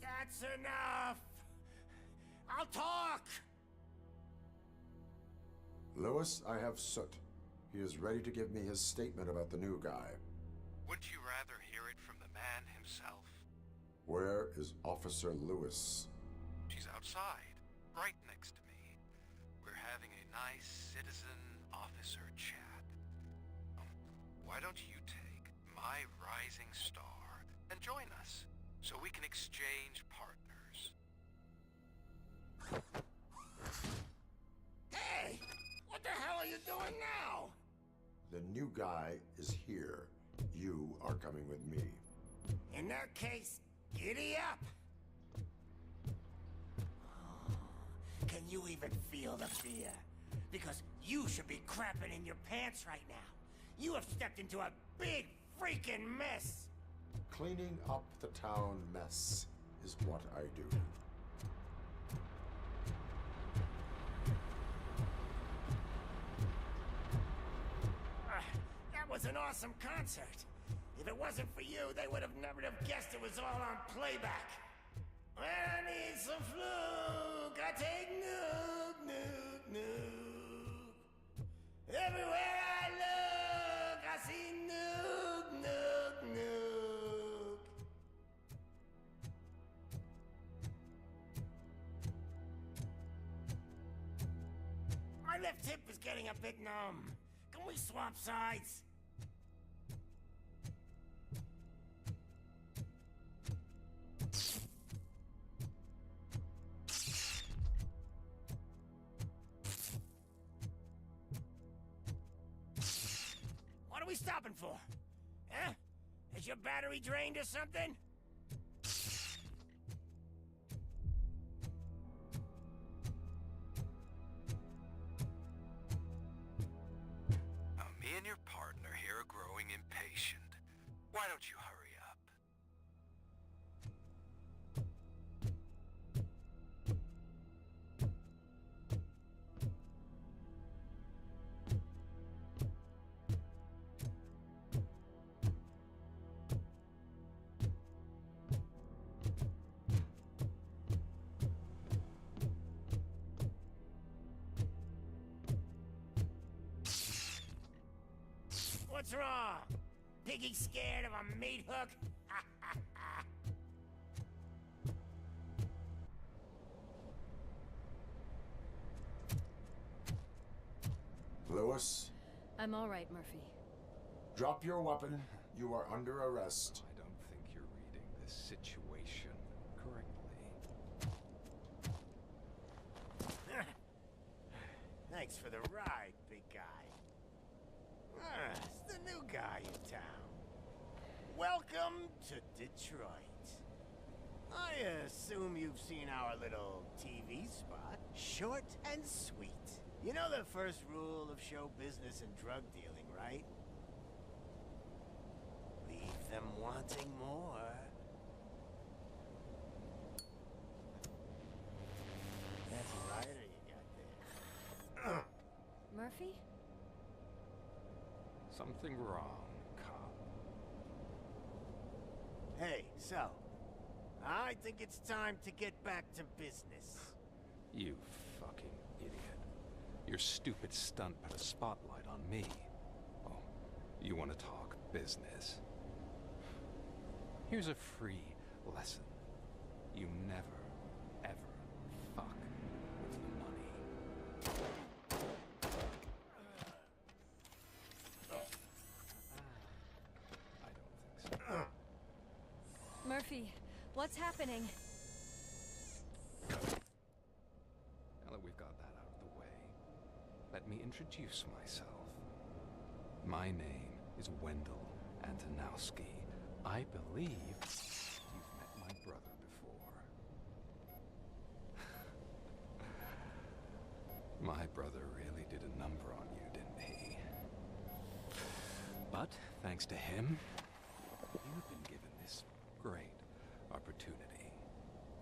That's enough. I'll talk. Lewis, I have Soot. He is ready to give me his statement about the new guy. Wouldn't you rather hear it from the man himself? Where is Officer Lewis? She's outside, right next to me. We're having a nice citizen-officer chat. Why don't you take my rising star and join us, so we can exchange partners? Hey! What the hell are you doing now? The new guy is here. You are coming with me. In that case, giddy up! Can you even feel the fear? Because you should be crapping in your pants right now. You have stepped into a big freaking mess! Cleaning up the town mess is what I do. That was an awesome concert. If it wasn't for you, they would have never have guessed it was all on playback. When I need some fluke, I take Nuke, Nuke, Nuke. Everywhere I look, I see Nuke, Nuke, Nuke. My left hip is getting a bit numb. Can we swap sides? What are we stopping for? Huh? Is your battery drained or something? Now, me and your partner don't you hurry up? What's wrong? Piggy scared of a meat hook? Lewis, I'm all right, Murphy. drop your weapon. You are under arrest. I don't think you're reading this situation correctly. Thanks for the ride, big guy. It's the new guy in town. Welcome to Detroit. I assume you've seen our little TV spot. Short and sweet. You know the first rule of show business and drug dealing, right? Leave them wanting more. That's a rider you got there. Murphy? Something wrong, cop. Hey, so, I think it's time to get back to business. You fucking idiot. Your stupid stunt put a spotlight on me. Oh, you want to talk business? Here's a free lesson. You never, ever fuck with the money. I don't think so. Murphy, what's happening? Now that we've got that out of the way, let me introduce myself. My name is Wendell Antonowski. I believe you've met my brother before. My brother really did a number on you, didn't he? But thanks to him, you've been given this great opportunity.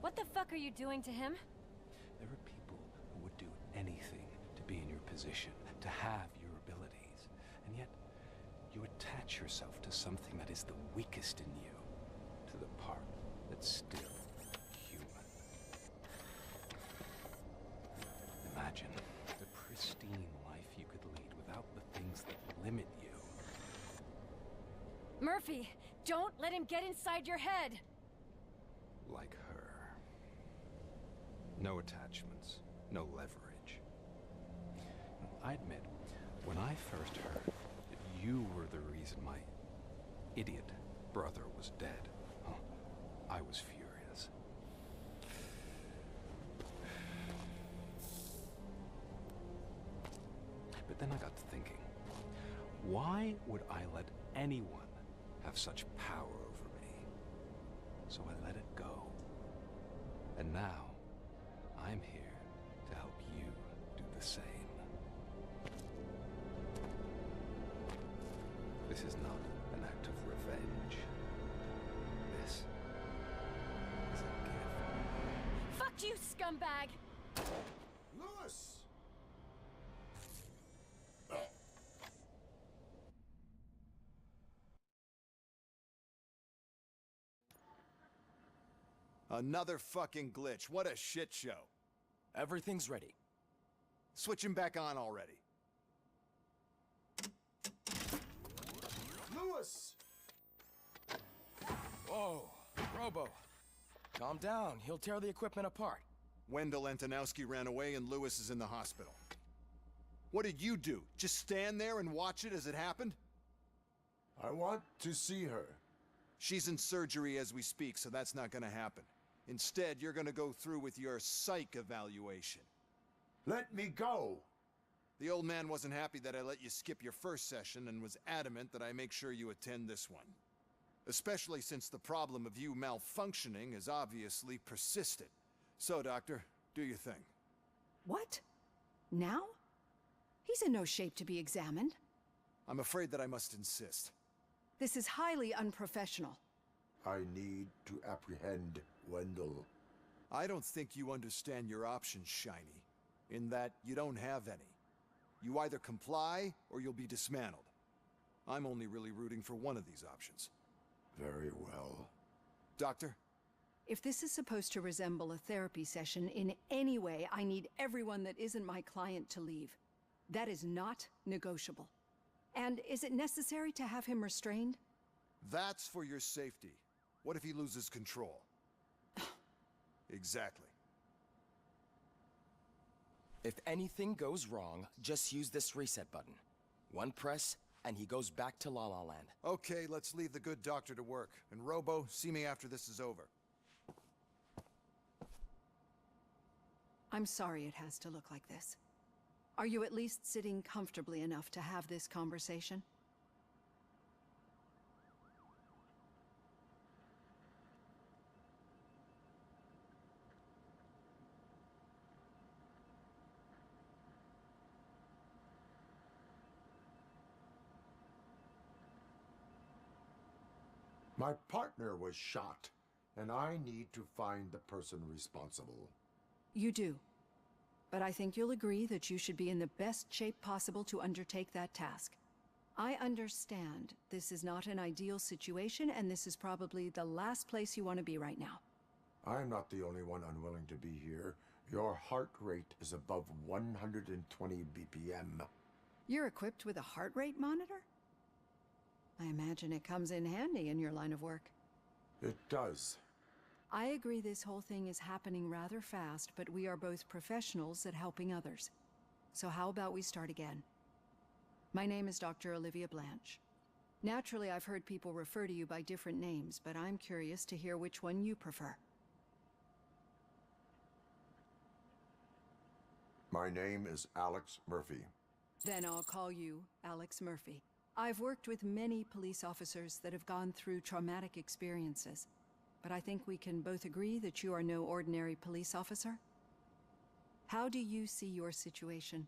What the fuck are you doing to him? There are people who would do anything to be in your position, to have your abilities, and yet you attach yourself to something that is the weakest in you, to the part that's still human. Imagine the pristine life you could lead without the things that limit you. Murphy, don't let him get inside your head! Like her. No attachments, no leverage. I admit, when I first heard that you were the reason my idiot brother was dead, I was furious. But then I got to thinking, why would I let anyone have such power over me? So I let it go. And now, I'm here to help you do the same. This is not an act of revenge. This is a gift. Fuck you, scumbag! Lewis! Another fucking glitch. What a shit show. Everything's ready. Switch him back on already. Lewis! Whoa, Robo. Calm down. He'll tear the equipment apart. Wendell Antonowski ran away and Lewis is in the hospital. What did you do? Just stand there and watch it as it happened? I want to see her. She's in surgery as we speak, so that's not gonna happen. Instead, you're gonna go through with your psych evaluation. Let me go! The old man wasn't happy that I let you skip your first session and was adamant that I make sure you attend this one. Especially since the problem of you malfunctioning has obviously persisted. So, Doctor, do your thing. What? Now? He's in no shape to be examined. I'm afraid that I must insist. This is highly unprofessional. I need to apprehend Wendell. I don't think you understand your options, Shiny. In that you don't have any. You either comply or you'll be dismantled. I'm only really rooting for one of these options. Very well. Doctor? If this is supposed to resemble a therapy session in any way, I need everyone that isn't my client to leave. That is not negotiable. And is it necessary to have him restrained? That's for your safety. What if he loses control? Exactly. If anything goes wrong, just use this reset button. One press, and he goes back to La La Land. Okay, let's leave the good doctor to work. And Robo, see me after this is over. I'm sorry it has to look like this. Are you at least sitting comfortably enough to have this conversation? My partner was shot, and I need to find the person responsible. You do. But I think you'll agree that you should be in the best shape possible to undertake that task. I understand this is not an ideal situation, and this is probably the last place you want to be right now. I'm not the only one unwilling to be here. Your heart rate is above 120 BPM. You're equipped with a heart rate monitor? I imagine it comes in handy in your line of work. It does. I agree this whole thing is happening rather fast, but we are both professionals at helping others. So how about we start again? My name is Dr. Olivia Blanche. Naturally, I've heard people refer to you by different names, but I'm curious to hear which one you prefer. My name is Alex Murphy. Then I'll call you Alex Murphy. I've worked with many police officers that have gone through traumatic experiences, but I think we can both agree that you are no ordinary police officer. How do you see your situation?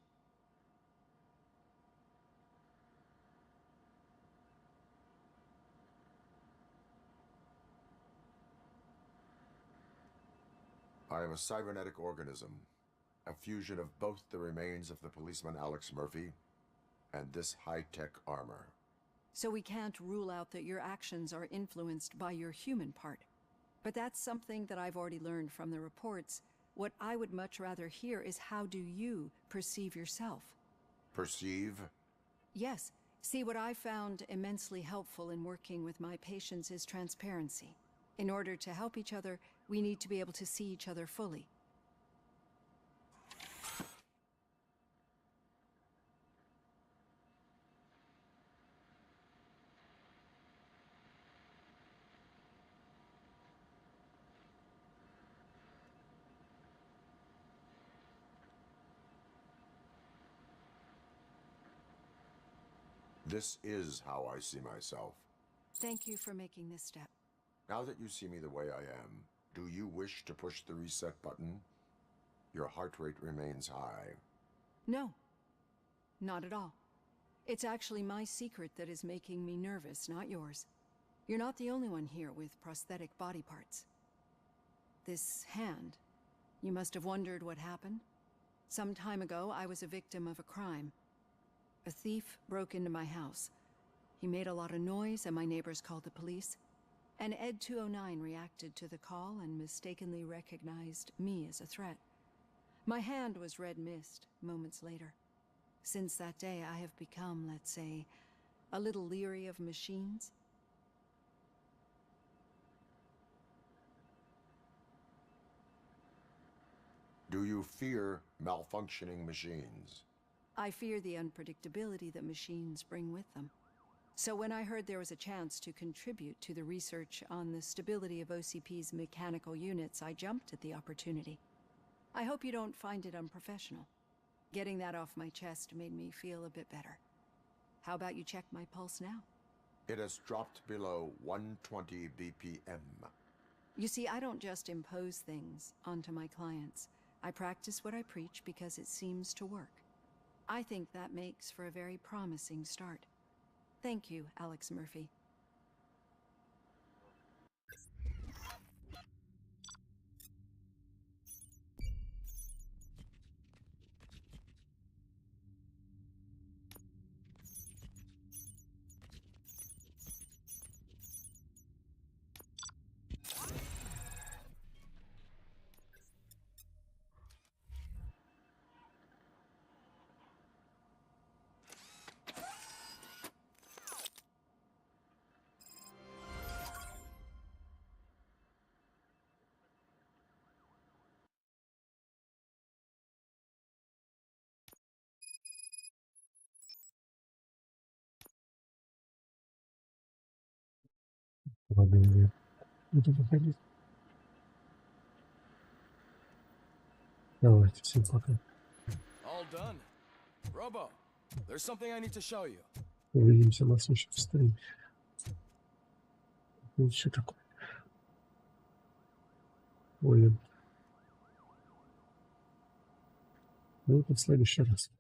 I am a cybernetic organism, a fusion of both the remains of the policeman Alex Murphy and this high-tech armor. So we can't rule out that your actions are influenced by your human part. But that's something that I've already learned from the reports. What I would much rather hear is how do you perceive yourself? Perceive? Yes. See, what I found immensely helpful in working with my patients is transparency. In order to help each other, we need to be able to see each other fully. This is how I see myself. Thank you for making this step. Now that you see me the way I am, do you wish to push the reset button? Your heart rate remains high. No, not at all. It's actually my secret that is making me nervous, not yours. You're not the only one here with prosthetic body parts. This hand, you must have wondered what happened. Some time ago, I was a victim of a crime. A thief broke into my house. He made a lot of noise and my neighbors called the police. And Ed 209 reacted to the call and mistakenly recognized me as a threat. My hand was red mist moments later. Since that day, I have become, let's say, a little leery of machines. Do you fear malfunctioning machines? I fear the unpredictability that machines bring with them. So when I heard there was a chance to contribute to the research on the stability of OCP's mechanical units, I jumped at the opportunity. I hope you don't find it unprofessional. Getting that off my chest made me feel a bit better. How about you check my pulse now? It has dropped below 120 BPM. You see, I don't just impose things onto my clients. I practice what I preach because it seems to work. I think that makes for a very promising start. Thank you, Alex Murphy. Ладно, не буду выходить. Давайте, всем пока. All done. Robo, there's something I need to show you. Увидимся на следующем стриме. Ничего такое. Ой. Ну, это в следующий раз.